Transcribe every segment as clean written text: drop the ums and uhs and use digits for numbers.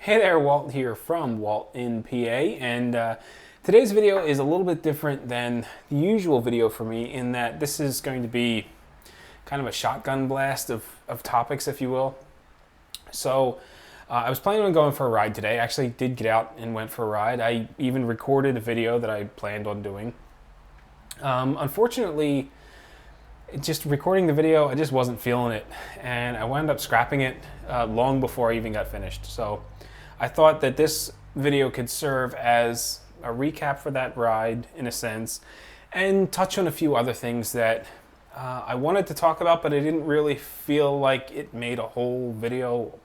Hey there, Walt here from WaltInPA, and today's video is a little bit different than the usual video for me in that this is going to be kind of a shotgun blast of topics, if you will. So I was planning on going for a ride today. I actually did get out and went for a ride. I even recorded a video that I planned on doing. Unfortunately, just recording the video, I just wasn't feeling it, and I wound up scrapping it long before I even got finished. So I thought that this video could serve as a recap for that ride in a sense, and touch on a few other things that I wanted to talk about, but I didn't really feel like it made a whole video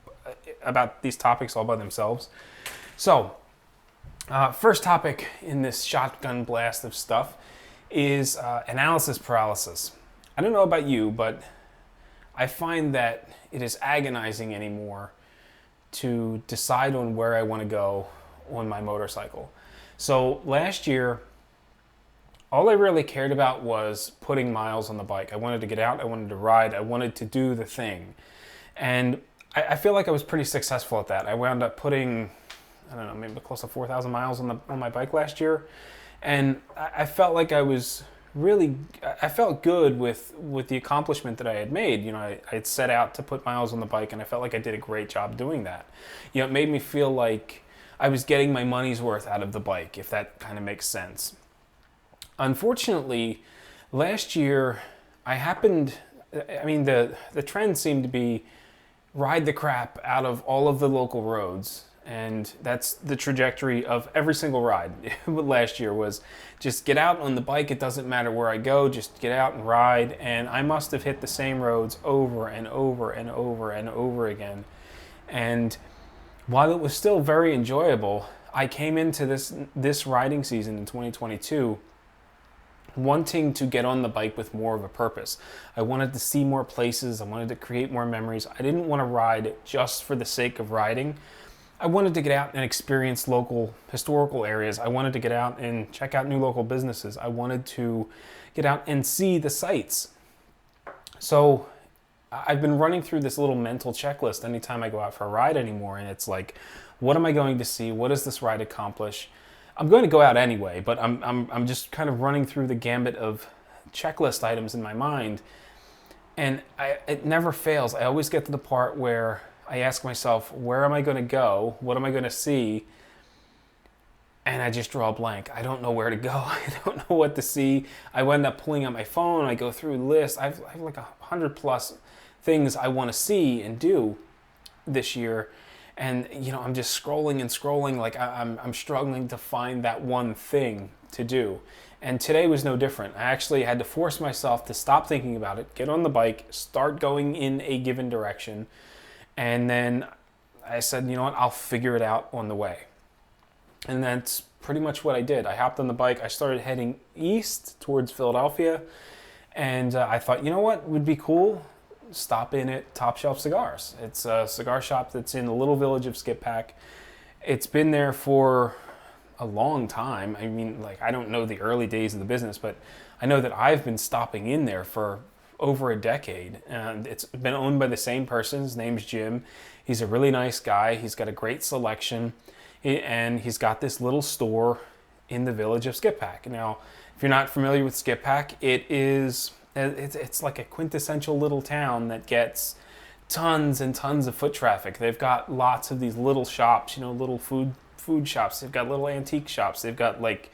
about these topics all by themselves. So first topic in this shotgun blast of stuff is analysis paralysis. I don't know about you, but I find that it is agonizing anymore to decide on where I want to go on my motorcycle. So last year, all I really cared about was putting miles on the bike. I wanted to get out, I wanted to ride, I wanted to do the thing. And I feel like I was pretty successful at that. I wound up putting, I don't know, maybe close to 4,000 miles on my bike last year. And I felt like I felt good with the accomplishment that I had made. You know, I had set out to put miles on the bike, and I felt like I did a great job doing that. You know, it made me feel like I was getting my money's worth out of the bike, if that kind of makes sense. Unfortunately, last year, the trend seemed to be ride the crap out of all of the local roads. And that's the trajectory of every single ride last year, was just get out on the bike. It doesn't matter where I go, just get out and ride. And I must have hit the same roads over and over and over and over again. And while it was still very enjoyable, I came into this riding season in 2022 wanting to get on the bike with more of a purpose. I wanted to see more places. I wanted to create more memories. I didn't want to ride just for the sake of riding. I wanted to get out and experience local historical areas. I wanted to get out and check out new local businesses. I wanted to get out and see the sights. So I've been running through this little mental checklist anytime I go out for a ride anymore. And it's like, what am I going to see? What does this ride accomplish? I'm going to go out anyway, but I'm just kind of running through the gambit of checklist items in my mind. And it never fails. I always get to the part where I ask myself, where am I going to go? What am I going to see? And I just draw a blank. I don't know where to go. I don't know what to see. I wind up pulling out my phone. I go through lists. I have like 100+ things I want to see and do this year. And, you know, I'm just scrolling and scrolling. Like I'm struggling to find that one thing to do. And today was no different. I actually had to force myself to stop thinking about it, get on the bike, start going in a given direction. And then I said, you know what, I'll figure it out on the way. And that's pretty much what I did. I hopped on the bike. I started heading east towards Philadelphia. And I thought, you know what would be cool? Stop in at Top Shelf Cigars. It's a cigar shop that's in the little village of Skip Pack. It's been there for a long time. I mean, like, I don't know the early days of the business, but I know that I've been stopping in there for over a decade, and it's been owned by the same person. His name's Jim. He's a really nice guy. He's got a great selection, and he's got this little store in the village of Skip Pack. Now, if you're not familiar with Skip Pack, it's like a quintessential little town that gets tons and tons of foot traffic. They've got lots of these little shops, you know, little food shops. They've got little antique shops. They've got like,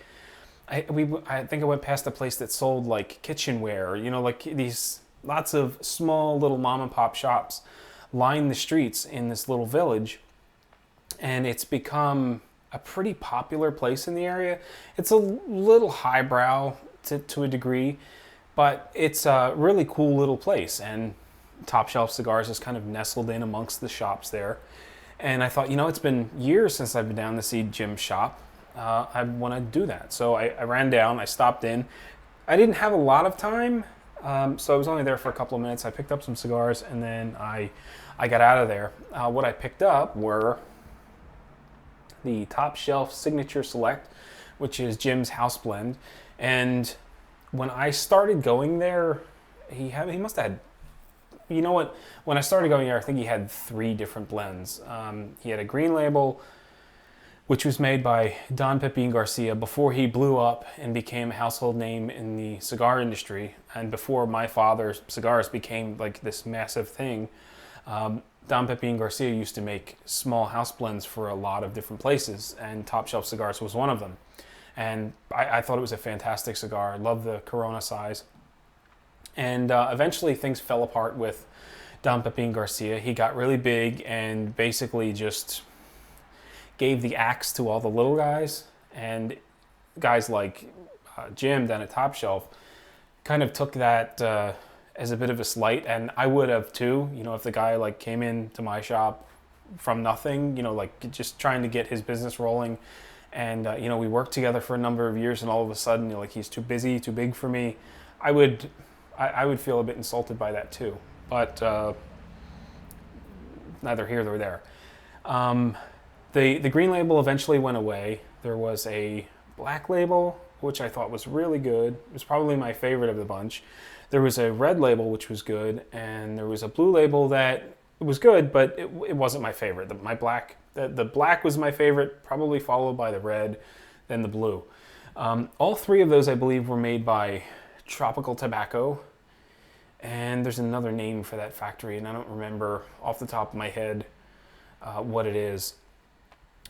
I think I went past a place that sold like kitchenware, you know, like these lots of small little mom and pop shops line the streets in this little village. And it's become a pretty popular place in the area. It's a little highbrow to a degree, but it's a really cool little place. And Top Shelf Cigars is kind of nestled in amongst the shops there. And I thought, you know, it's been years since I've been down to see Jim's shop. I want to do that. So I ran down, I stopped in. I didn't have a lot of time, so I was only there for a couple of minutes. I picked up some cigars, and then I got out of there. What I picked up were the Top Shelf Signature Select, which is Jim's house blend. And when I started going there, he must have had You know what? When I started going there, I think he had 3 different blends. He had a green label, which was made by Don Pepin Garcia before he blew up and became a household name in the cigar industry, and before My Father's Cigars became like this massive thing. Don Pepin Garcia used to make small house blends for a lot of different places, and Top Shelf Cigars was one of them. And I thought it was a fantastic cigar. I love the Corona size. And eventually things fell apart with Don Pepin Garcia. He got really big and basically just gave the axe to all the little guys. And guys like Jim down at Top Shelf kind of took that as a bit of a slight. And I would have too, you know, if the guy like came into my shop from nothing, you know, like just trying to get his business rolling. And, you know, we worked together for a number of years, and all of a sudden, you know, like, he's too busy, too big for me. I would feel a bit insulted by that too, but neither here nor there. The green label eventually went away. There was a black label, which I thought was really good. It was probably my favorite of the bunch. There was a red label, which was good, and there was a blue label that was good, but it wasn't my favorite. The black was my favorite, probably followed by the red, then the blue. All 3 of those, I believe, were made by Tropical Tobacco, and there's another name for that factory, and I don't remember off the top of my head what it is.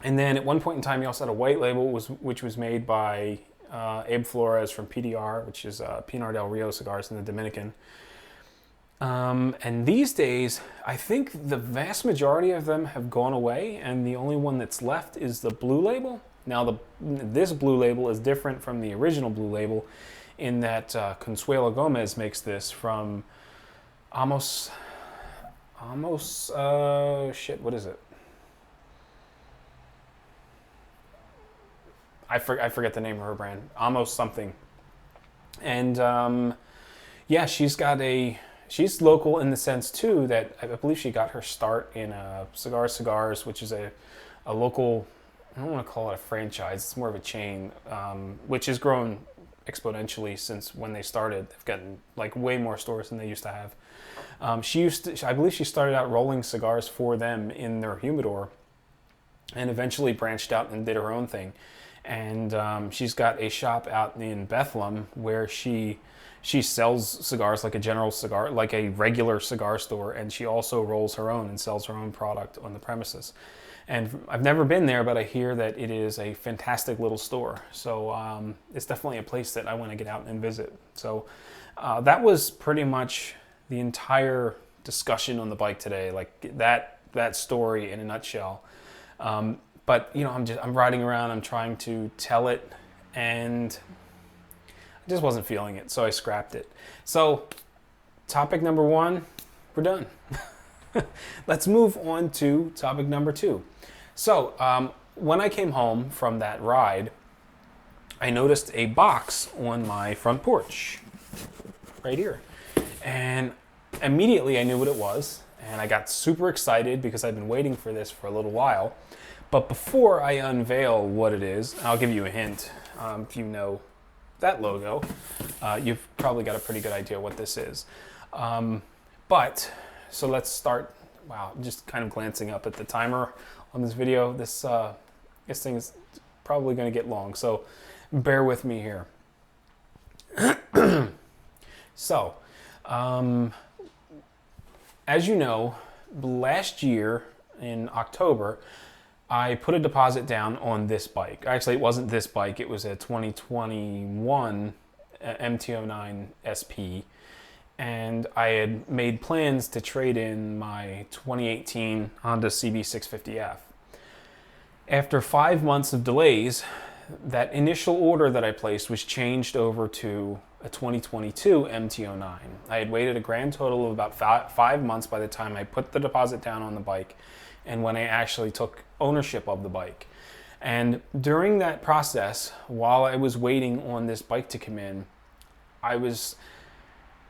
And then at one point in time, he also had a white label, which was made by Abe Flores from PDR, which is Pinar del Rio Cigars in the Dominican. And these days, I think the vast majority of them have gone away, and the only one that's left is the blue label. Now, this blue label is different from the original blue label in that Consuelo Gomez makes this from what is it? I forget the name of her brand. Amos something. And yeah, she's local in the sense too that I believe she got her start in Cigars, which is a local, I don't want to call it a franchise, it's more of a chain, which has grown exponentially since when they started. They've gotten like way more stores than they used to have. I believe she started out rolling cigars for them in their humidor and eventually branched out and did her own thing. And she's got a shop out in Bethlehem where she sells cigars like a regular cigar store, and she also rolls her own and sells her own product on the premises. And I've never been there, but I hear that it is a fantastic little store. So it's definitely a place that I want to get out and visit. So that was pretty much the entire discussion on the bike today, like that story in a nutshell. But you know, I'm riding around, I'm trying to tell it, and I just wasn't feeling it, so I scrapped it. So topic number 1, we're done. Let's move on to topic number 2. So when I came home from that ride, I noticed a box on my front porch, right here. And immediately I knew what it was, and I got super excited because I've been waiting for this for a little while. But before I unveil what it is, I'll give you a hint. If you know that logo, you've probably got a pretty good idea what this is. So let's start. Wow, I'm just kind of glancing up at the timer on this video. This thing is probably going to get long, so bear with me here. So, as you know, last year in October, I put a deposit down on this bike. Actually, it wasn't this bike. It was a 2021 MT-09 SP. And I had made plans to trade in my 2018 Honda CB650F. After 5 months of delays, that initial order that I placed was changed over to a 2022 MT-09. I had waited a grand total of about 5 months by the time I put the deposit down on the bike and when I actually took ownership of the bike. And during that process, while I was waiting on this bike to come in, I was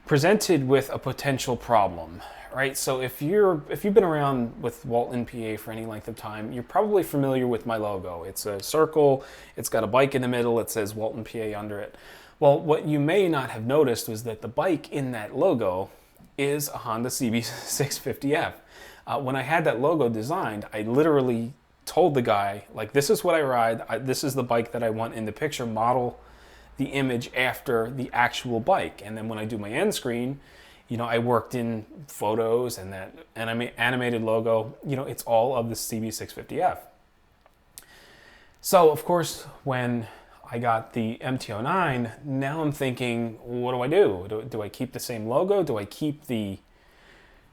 presented with a potential problem, right? So if you've been around with WaltInPA for any length of time, you're probably familiar with my logo. It's a circle, it's got a bike in the middle, it says WaltInPA under it. Well, what you may not have noticed was that the bike in that logo is a Honda CB650F. When I had that logo designed, I literally told the guy, like, this is what I ride, this is the bike that I want in the picture, model the image after the actual bike. And then when I do my end screen, you know, I worked in photos and that animated logo, you know, it's all of the CB650F. So, of course, when I got the MT-09, now I'm thinking, what do I do? Do I keep the same logo? Do I keep the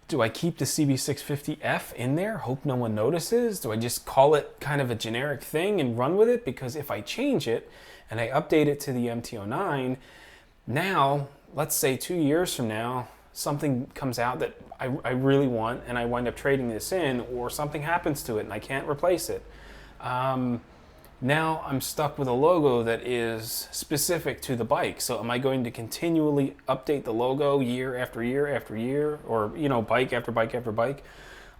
CB650F in there? Hope no one notices? Do I just call it kind of a generic thing and run with it? Because if I change it and I update it to the MT-09, now, let's say 2 years from now, something comes out that I really want and I wind up trading this in, or something happens to it and I can't replace it. Now I'm stuck with a logo that is specific to the bike. So am I going to continually update the logo year after year after year, or, you know, bike after bike after bike?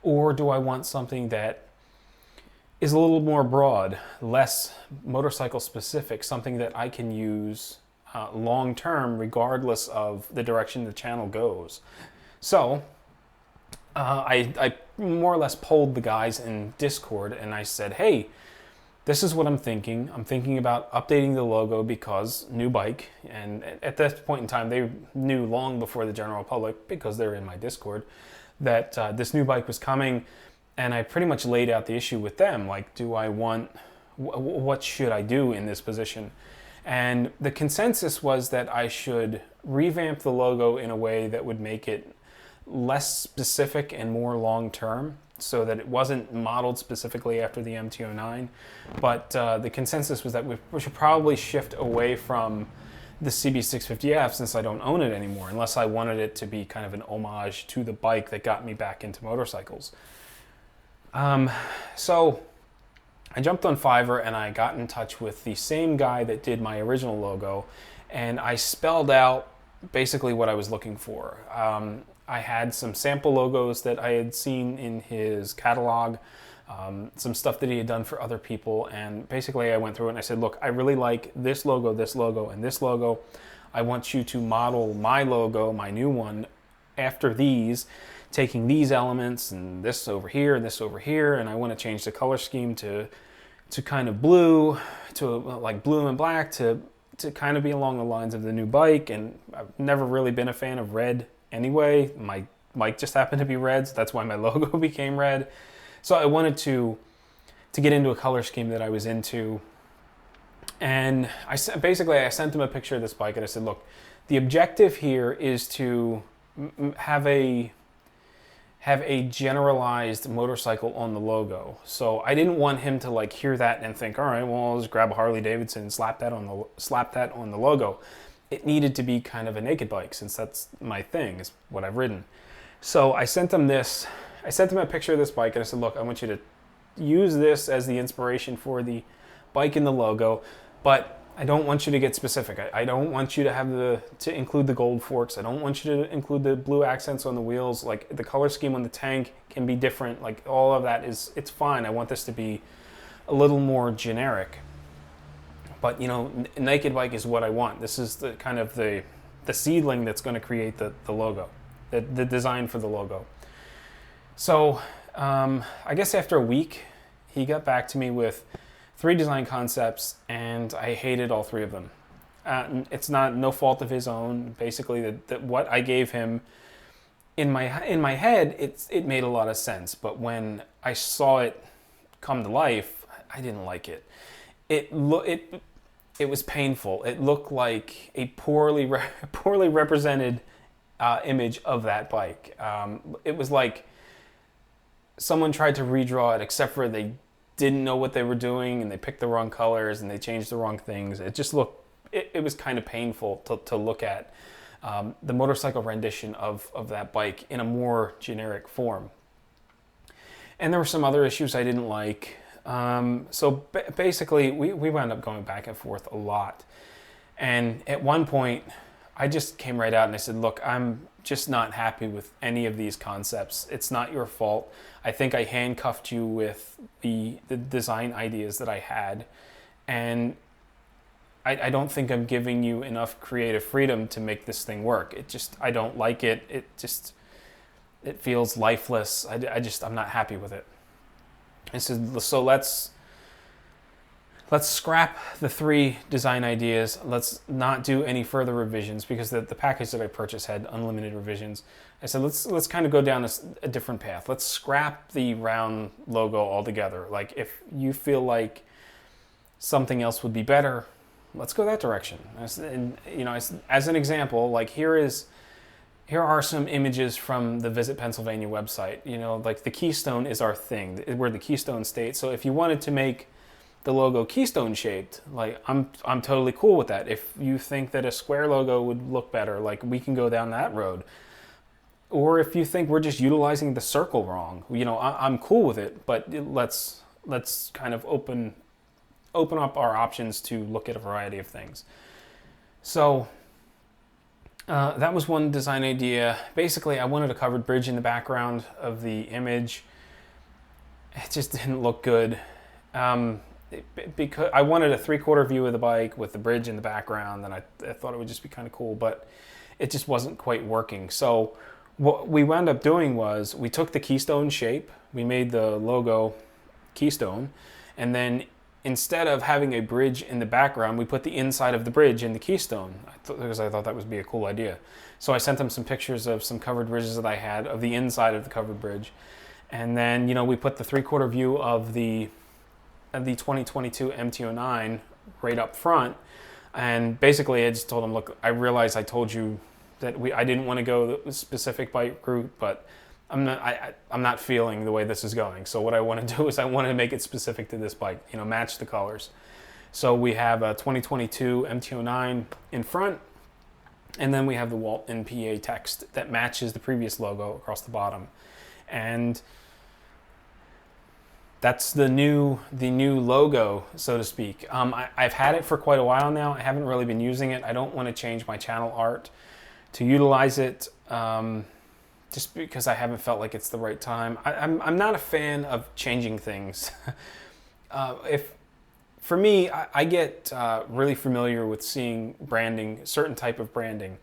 Or do I want something that is a little more broad, less motorcycle specific, something that I can use long term regardless of the direction the channel goes? So I more or less polled the guys in Discord and I said, hey, this is what I'm thinking. I'm thinking about updating the logo because new bike. And at this point in time, they knew long before the general public, because they're in my Discord, that this new bike was coming. And I pretty much laid out the issue with them. Like, what should I do in this position? And the consensus was that I should revamp the logo in a way that would make it less specific and more long-term, so that it wasn't modeled specifically after the MT-09. But the consensus was that we should probably shift away from the CB650F, since I don't own it anymore, unless I wanted it to be kind of an homage to the bike that got me back into motorcycles. So I jumped on Fiverr and I got in touch with the same guy that did my original logo, and I spelled out basically what I was looking for. I had some sample logos that I had seen in his catalog, some stuff that he had done for other people, and basically I went through it and I said, look, I really like this logo, and this logo. I want you to model my logo, my new one, after these, taking these elements and this over here and this over here, and I want to change the color scheme to kind of blue, to like blue and black, to kind of be along the lines of the new bike. And I've never really been a fan of red anyway. My mic just happened to be red, so that's why my logo became red. So I wanted to get into a color scheme that I was into. And I sent them a picture of this bike and I said, look, the objective here is to have a generalized motorcycle on the logo. So I didn't want him to like hear that and think, all right, well, I'll just grab a Harley Davidson and slap that on the logo. It needed to be kind of a naked bike, since that's my thing, is what I've ridden. So I sent them a picture of this bike and I said, look, I want you to use this as the inspiration for the bike in the logo, but I don't want you to get specific. I don't want you to include the gold forks. I don't want you to include the blue accents on the wheels. Like, the color scheme on the tank can be different. Like, all of that it's fine. I want this to be a little more generic. But, you know, naked bike is what I want. This is the kind of the seedling that's going to create the logo, the design for the logo. So I guess after a week, he got back to me with 3 design concepts, and I hated all 3 of them. It's no fault of his own. Basically, that what I gave him in my head, it made a lot of sense. But when I saw it come to life, I didn't like it. It was painful. It looked like a poorly represented image of that bike. It was like someone tried to redraw it, except for they didn't know what they were doing and they picked the wrong colors and they changed the wrong things. It just looked, it was kind of painful to look at the motorcycle rendition of that bike in a more generic form. And there were some other issues I didn't like. So basically we wound up going back and forth a lot. And at one point I just came right out and I said, look, I'm just not happy with any of these concepts. It's not your fault. I think I handcuffed you with the design ideas that I had. And I don't think I'm giving you enough creative freedom to make this thing work. I don't like it. It feels lifeless. I'm not happy with it. I said, so let's scrap the 3 design ideas. Let's not do any further revisions, because the package that I purchased had unlimited revisions. I said, let's kind of go down a different path. Let's scrap the round logo altogether. Like, if you feel like something else would be better, let's go that direction. And, you know, as an example, like, here are some images from the Visit Pennsylvania website. You know, like, the keystone is our thing. We're the Keystone State. So if you wanted to make the logo keystone shaped, like, I'm totally cool with that. If you think that a square logo would look better, like, we can go down that road. Or if you think we're just utilizing the circle wrong, you know, I'm cool with it. But let's kind of open up our options to look at a variety of things. So that was one design idea. Basically, I wanted a covered bridge in the background of the image. It just didn't look good. Because I wanted a 3/4 view of the bike with the bridge in the background, and I thought it would just be kind of cool, but it just wasn't quite working. So what we wound up doing was we took the keystone shape, we made the logo keystone, and then instead of having a bridge in the background, we put the inside of the bridge in the keystone, because I thought that would be a cool idea. So I sent them some pictures of some covered bridges that I had of the inside of the covered bridge. And then, you know, we put the 3/4 view of the 2022 MT-09 right up front. And basically I just told them, look, I realized I told you that I didn't want to go the specific bike route, but I'm not feeling the way this is going. So what I want to do is I want to make it specific to this bike, you know, match the colors. So we have a 2022 MT-09 in front, and then we have the WaltInPA text that matches the previous logo across the bottom. And that's the new logo, so to speak. I've had it for quite a while now. I haven't really been using it. I don't want to change my channel art to utilize it, just because I haven't felt like it's the right time. I'm not a fan of changing things. For me, I get really familiar with seeing branding, certain type of branding.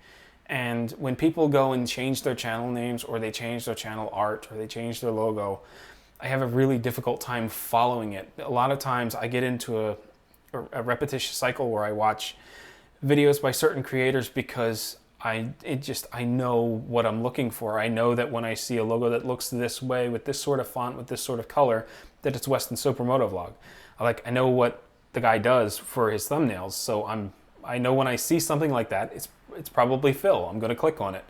And when people go and change their channel names, or they change their channel art, or they change their logo, I have a really difficult time following it. A lot of times I get into a repetitious cycle where I watch videos by certain creators because I know what I'm looking for. I know that when I see a logo that looks this way, with this sort of font, with this sort of color, that it's Weston Super Motovlog. I know what the guy does for his thumbnails, so I know when I see something like that, it's probably Phil. I'm going to click on it.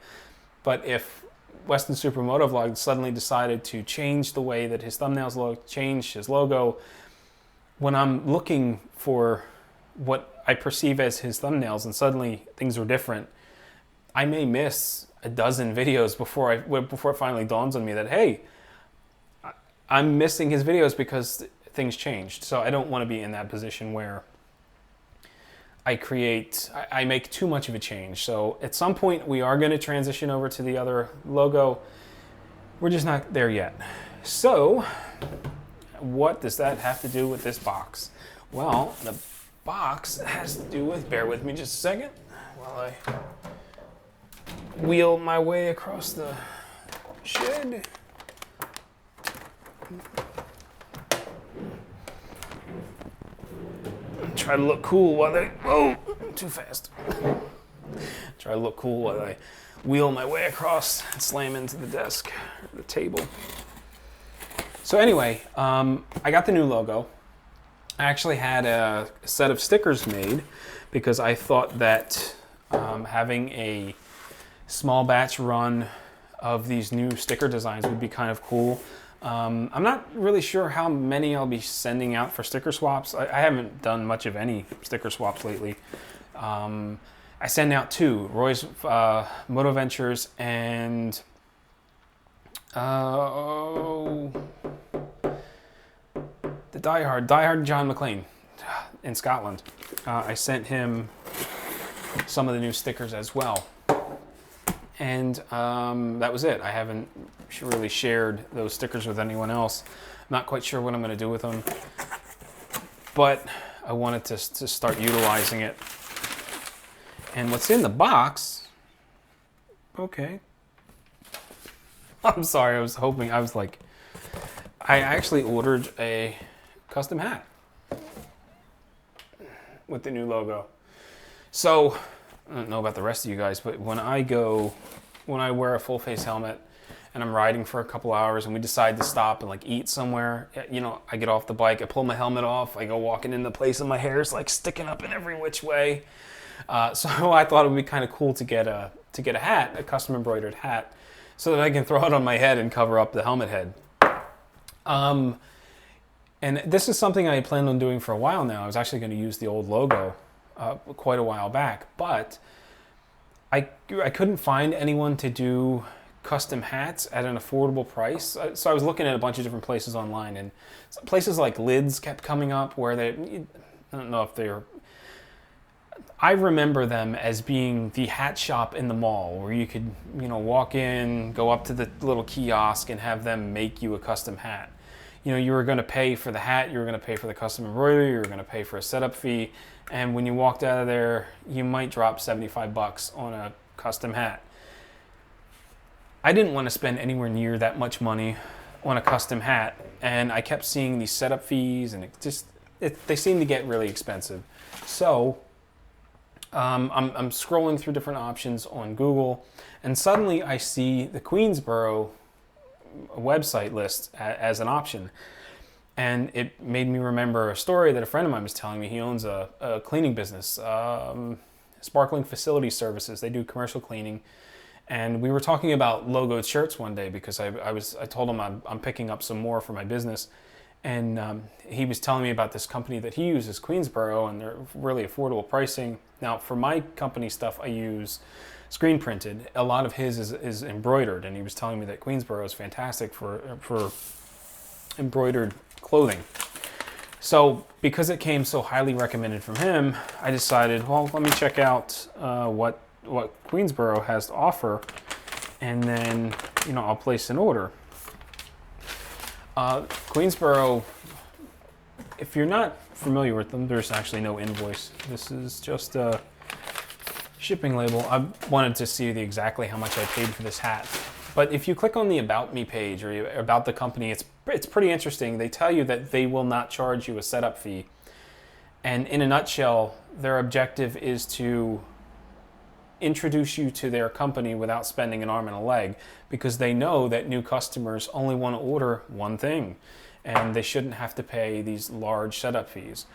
But if Weston Super Motovlog suddenly decided to change the way that his thumbnails look, change his logo, when I'm looking for what I perceive as his thumbnails and suddenly things are different, I may miss a dozen videos before it finally dawns on me that, hey, I'm missing his videos because things changed. So I don't want to be in that position where I make too much of a change. So at some point we are going to transition over to the other logo. We're just not there yet. So what does that have to do with this box? Well, the box has to do with, bear with me just a second while I wheel my way across the shed. Try to look cool while too fast. Try to look cool while I wheel my way across and slam into the desk, or the table. So anyway, I got the new logo. I actually had a set of stickers made because I thought that having a small batch run of these new sticker designs would be kind of cool. I'm not really sure how many I'll be sending out for sticker swaps. I haven't done much of any sticker swaps lately. I send out 2, Roy's Moto Ventures and the diehard John McLean in Scotland. I sent him some of the new stickers as well. And that was it. I haven't really shared those stickers with anyone else. I'm not quite sure what I'm going to do with them. But I wanted to start utilizing it. And what's in the box, okay. I'm sorry, I actually ordered a custom hat with the new logo. So, I don't know about the rest of you guys, but when I wear a full face helmet and I'm riding for a couple hours and we decide to stop and like eat somewhere, you know, I get off the bike, I pull my helmet off, I go walking into place and my hair's like sticking up in every which way. So I thought it would be kind of cool to get a hat, a custom embroidered hat, so that I can throw it on my head and cover up the helmet head. And this is something I had planned on doing for a while now. I was actually going to use the old logo quite a while back, but I couldn't find anyone to do custom hats at an affordable price. So I was looking at a bunch of different places online, and places like Lids kept coming up where I don't know if they're, I remember them as being the hat shop in the mall where you could, you know, walk in, go up to the little kiosk and have them make you a custom hat. You know, you were going to pay for the hat, you were going to pay for the custom embroidery, you were going to pay for a setup fee, and when you walked out of there, you might drop $75 on a custom hat. I didn't want to spend anywhere near that much money on a custom hat, and I kept seeing these setup fees, and they seem to get really expensive. So I'm scrolling through different options on Google, and suddenly I see the Queensboro website list as an option. And it made me remember a story that a friend of mine was telling me. He owns a cleaning business, Sparkling Facility Services. They do commercial cleaning. And we were talking about logoed shirts one day because I told him I'm picking up some more for my business. And he was telling me about this company that he uses, Queensboro, and they're really affordable pricing. Now, for my company stuff, I use screen printed. A lot of his is embroidered, and he was telling me that Queensboro is fantastic for embroidered clothing. So because it came so highly recommended from him, I decided, well, let me check out what Queensboro has to offer, and then, you know, I'll place an order. Queensboro, if you're not familiar with them, there's actually no invoice. This is just a shipping label. I wanted to see exactly how much I paid for this hat. But if you click on the About Me page or about the company, it's pretty interesting. They tell you that they will not charge you a setup fee. And in a nutshell, their objective is to introduce you to their company without spending an arm and a leg, because they know that new customers only want to order one thing and they shouldn't have to pay these large setup fees.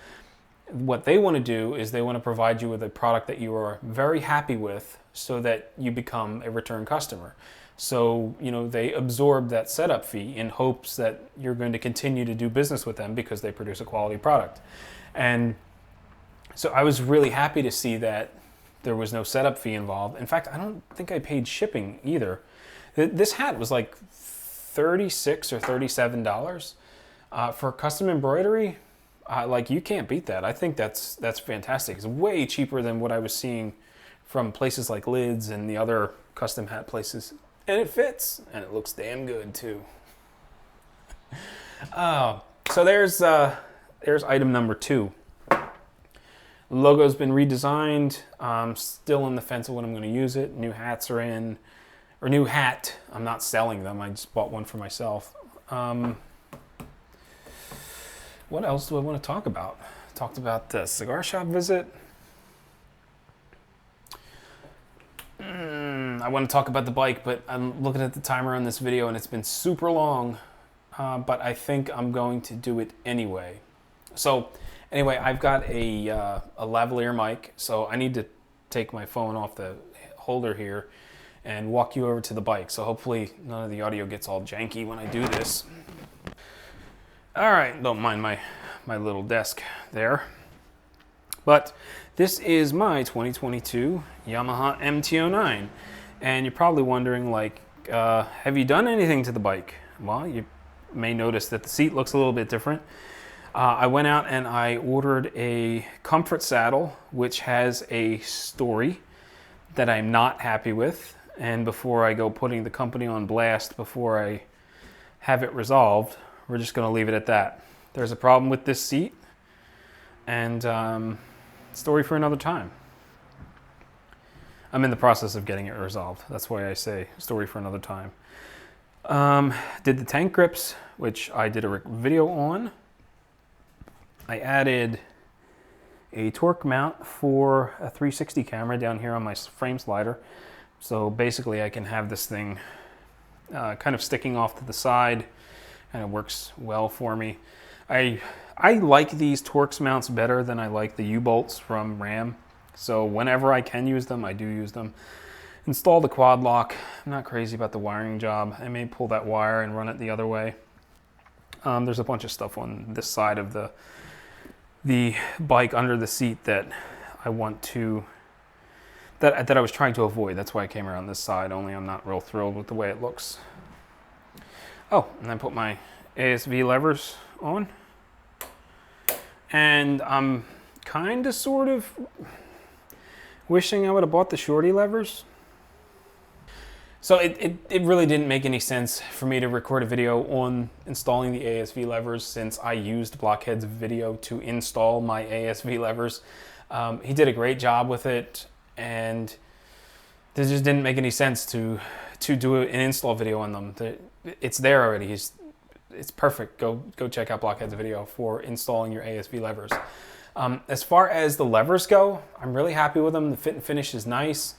What they want to do is they want to provide you with a product that you are very happy with so that you become a return customer. So, you know, they absorb that setup fee in hopes that you're going to continue to do business with them because they produce a quality product. And so I was really happy to see that there was no setup fee involved. In fact, I don't think I paid shipping either. This hat was like $36 or $37 for custom embroidery. Like, you can't beat that. I think that's fantastic. It's way cheaper than what I was seeing from places like Lids and the other custom hat places. And it fits, and it looks damn good too. So there's item number 2. The logo's been redesigned. I'm still on the fence of when I'm going to use it. New hats are in, or new hat. I'm not selling them. I just bought one for myself. What else do I want to talk about? Talked about the cigar shop visit. I want to talk about the bike, but I'm looking at the timer on this video and it's been super long. But I think I'm going to do it anyway. So anyway, I've got a lavalier mic, so I need to take my phone off the holder here and walk you over to the bike. So hopefully none of the audio gets all janky when I do this. All right, don't mind my little desk there. But this is my 2022 Yamaha MT-09. And you're probably wondering, like, have you done anything to the bike? Well, you may notice that the seat looks a little bit different. I went out and I ordered a comfort saddle, which has a story that I'm not happy with. And before I go putting the company on blast, before I have it resolved, we're just going to leave it at that. There's a problem with this seat. And story for another time. I'm in the process of getting it resolved. That's why I say story for another time. Did the tank grips, which I did a video on. I added a torque mount for a 360 camera down here on my frame slider. So basically I can have this thing kind of sticking off to the side, and it works well for me. I like these Torx mounts better than I like the U-bolts from Ram. So whenever I can use them, I do use them. Install the quad lock. I'm not crazy about the wiring job. I may pull that wire and run it the other way. There's a bunch of stuff on this side of the bike under the seat that I want to, that I was trying to avoid. That's why I came around this side, only I'm not real thrilled with the way it looks. Oh, and I put my ASV levers on. And I'm kind of sort of wishing I would have bought the shorty levers. So it really didn't make any sense for me to record a video on installing the ASV levers, since I used Blockhead's video to install my ASV levers. He did a great job with it, and it just didn't make any sense to do an install video on them. It's there already. It's perfect. Go check out Blockhead's video for installing your ASV levers. As far as the levers go, I'm really happy with them. The fit and finish is nice.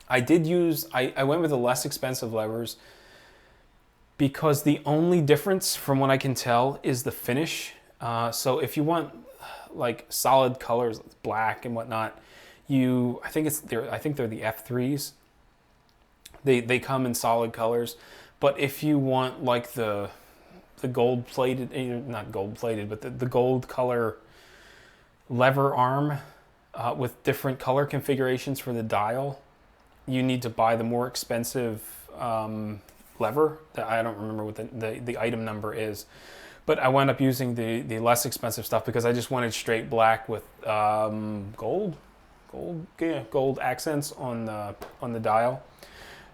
I went with the less expensive levers because the only difference from what I can tell is the finish. So if you want like solid colors, black and whatnot, I think they're the F3s. They come in solid colors. But if you want like the gold plated, not gold plated, but the gold color lever arm with different color configurations for the dial, you need to buy the more expensive lever. I don't remember what the item number is, but I wound up using the less expensive stuff because I just wanted straight black with gold accents on the dial.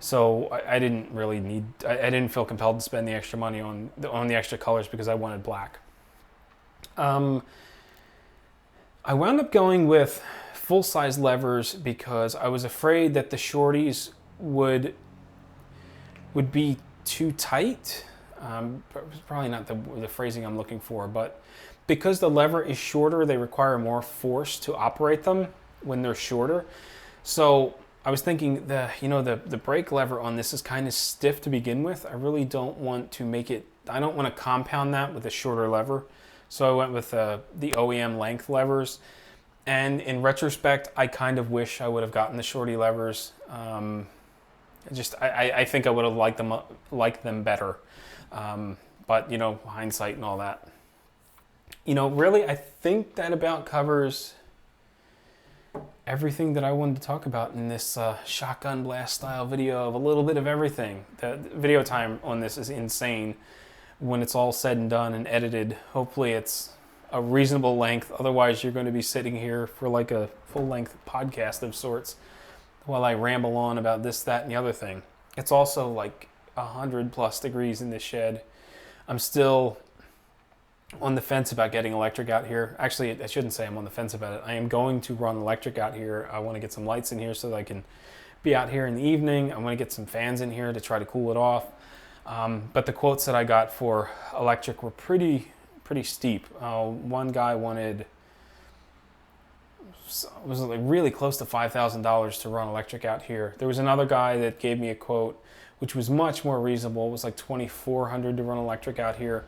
So I didn't really need. I didn't feel compelled to spend the extra money on the extra colors because I wanted black. I wound up going with full-size levers because I was afraid that the shorties would be too tight. Probably not the phrasing I'm looking for, but because the lever is shorter, they require more force to operate them when they're shorter. So I was thinking the brake lever on this is kind of stiff to begin with. I really don't want to make it. I don't want to compound that with a shorter lever. So I went with the OEM length levers. And in retrospect, I kind of wish I would have gotten the shorty levers. I think I would have liked them better. But hindsight and all that. Really, I think that about covers everything that I wanted to talk about in this shotgun blast style video of a little bit of everything. The video time on this is insane when it's all said and done and edited. Hopefully it's a reasonable length. Otherwise, you're going to be sitting here for like a full-length podcast of sorts while I ramble on about this, that, and the other thing. It's also like 100+ degrees in this shed. I'm still on the fence about getting electric out here. Actually, I shouldn't say I'm on the fence about it. I am going to run electric out here. I want to get some lights in here so that I can be out here in the evening. I want to get some fans in here to try to cool it off. But the quotes that I got for electric were pretty steep. One guy wanted, was like really close to $5,000 to run electric out here. There was another guy that gave me a quote which was much more reasonable. It was like $2,400 to run electric out here.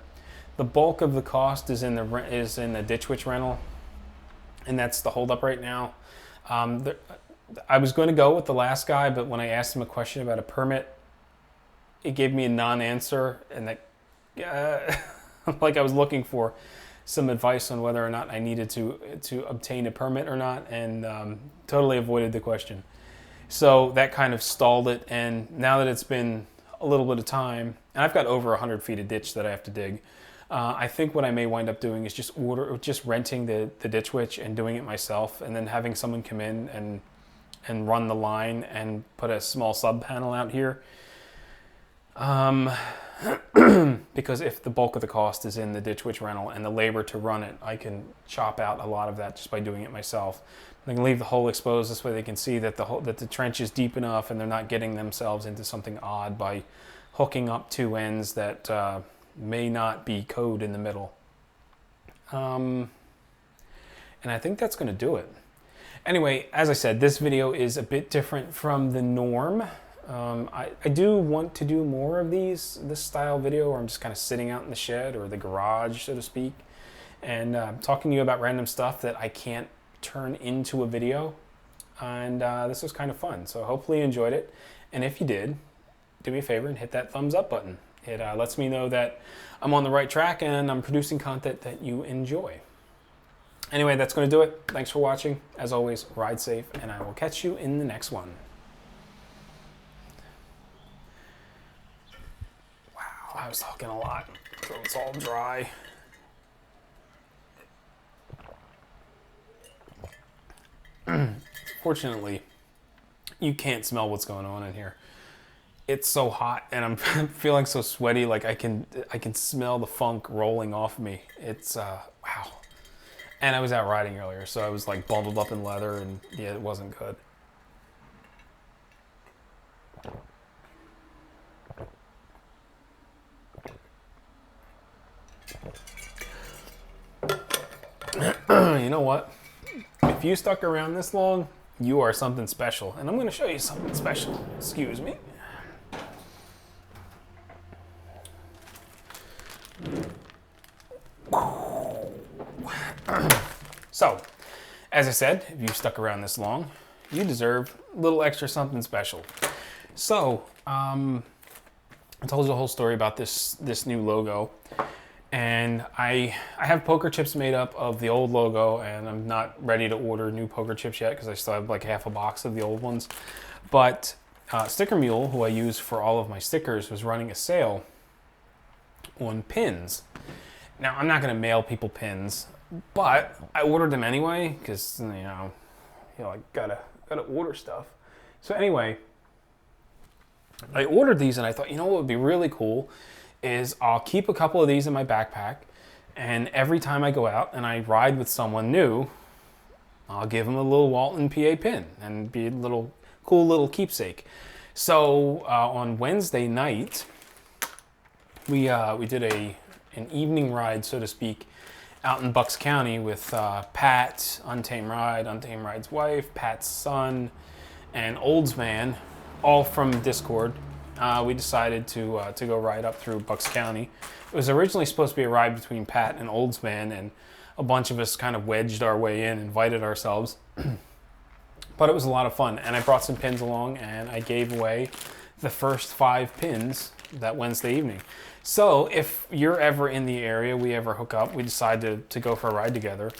The bulk of the cost is in the Ditch Witch rental, and that's the holdup right now. I was going to go with the last guy, but when I asked him a question about a permit, it gave me a non-answer, and that like I was looking for some advice on whether or not I needed to obtain a permit or not, and totally avoided the question. So that kind of stalled it, and now that it's been a little bit of time, and I've got over 100 feet of ditch that I have to dig, I think what I may wind up doing is just renting the Ditch Witch and doing it myself, and then having someone come in and run the line and put a small sub panel out here. because if the bulk of the cost is in the Ditch Witch rental and the labor to run it, I can chop out a lot of that just by doing it myself. I can leave the hole exposed, this way they can see that the trench is deep enough and they're not getting themselves into something odd by hooking up two ends that may not be code in the middle. And I think that's going to do it. Anyway, as I said, this video is a bit different from the norm. I do want to do more of this style video where I'm just kind of sitting out in the shed or the garage, so to speak, and talking to you about random stuff that I can't turn into a video. And this was kind of fun, so hopefully you enjoyed it. And if you did, do me a favor and hit that thumbs up button. It lets me know that I'm on the right track and I'm producing content that you enjoy. Anyway, that's going to do it. Thanks for watching. As always, ride safe, and I will catch you in the next one. Wow, I was talking a lot. Throat's all dry. Fortunately, you can't smell what's going on in here. It's so hot, and I'm feeling so sweaty. Like I can smell the funk rolling off me. It's wow. And I was out riding earlier, so I was like bundled up in leather, and yeah, it wasn't good. You know what? If you stuck around this long, you are something special. And I'm going to show you something special. Excuse me. So, as I said, if you stuck around this long, you deserve a little extra something special. So, I told you the whole story about this new logo, and I have poker chips made up of the old logo, and I'm not ready to order new poker chips yet because I still have like half a box of the old ones. But Sticker Mule, who I use for all of my stickers, was running a sale on pins. Now, I'm not going to mail people pins, but I ordered them anyway because you know, I gotta order stuff. So anyway, I ordered these, and I thought, you know what would be really cool is I'll keep a couple of these in my backpack, and every time I go out and I ride with someone new, I'll give them a little WaltInPA pin and be a little cool little keepsake. So on Wednesday night, we did an evening ride, so to speak, out in Bucks County with Pat, Untamed Ride's wife, Pat's son, and Oldsman, all from Discord. We decided to go ride up through Bucks County. It was originally supposed to be a ride between Pat and Oldsman, and a bunch of us kind of wedged our way in, invited ourselves. But it was a lot of fun, and I brought some pins along, and I gave away the first 5 pins that Wednesday evening. So if you're ever in the area, we ever hook up, we decide to go for a ride together,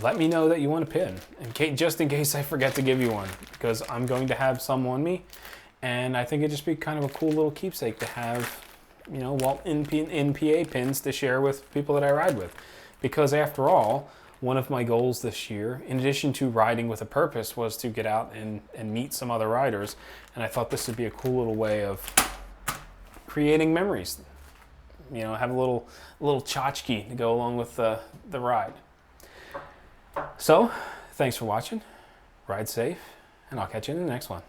let me know that you want a pin, just in case I forget to give you one, because I'm going to have some on me, and I think it'd just be kind of a cool little keepsake to have, you know, WaltInPA pins to share with people that I ride with. Because after all, one of my goals this year, in addition to riding with a purpose, was to get out and meet some other riders, and I thought this would be a cool little way of creating memories. You know, have a little tchotchke to go along with the ride. So, thanks for watching. Ride safe, and I'll catch you in the next one.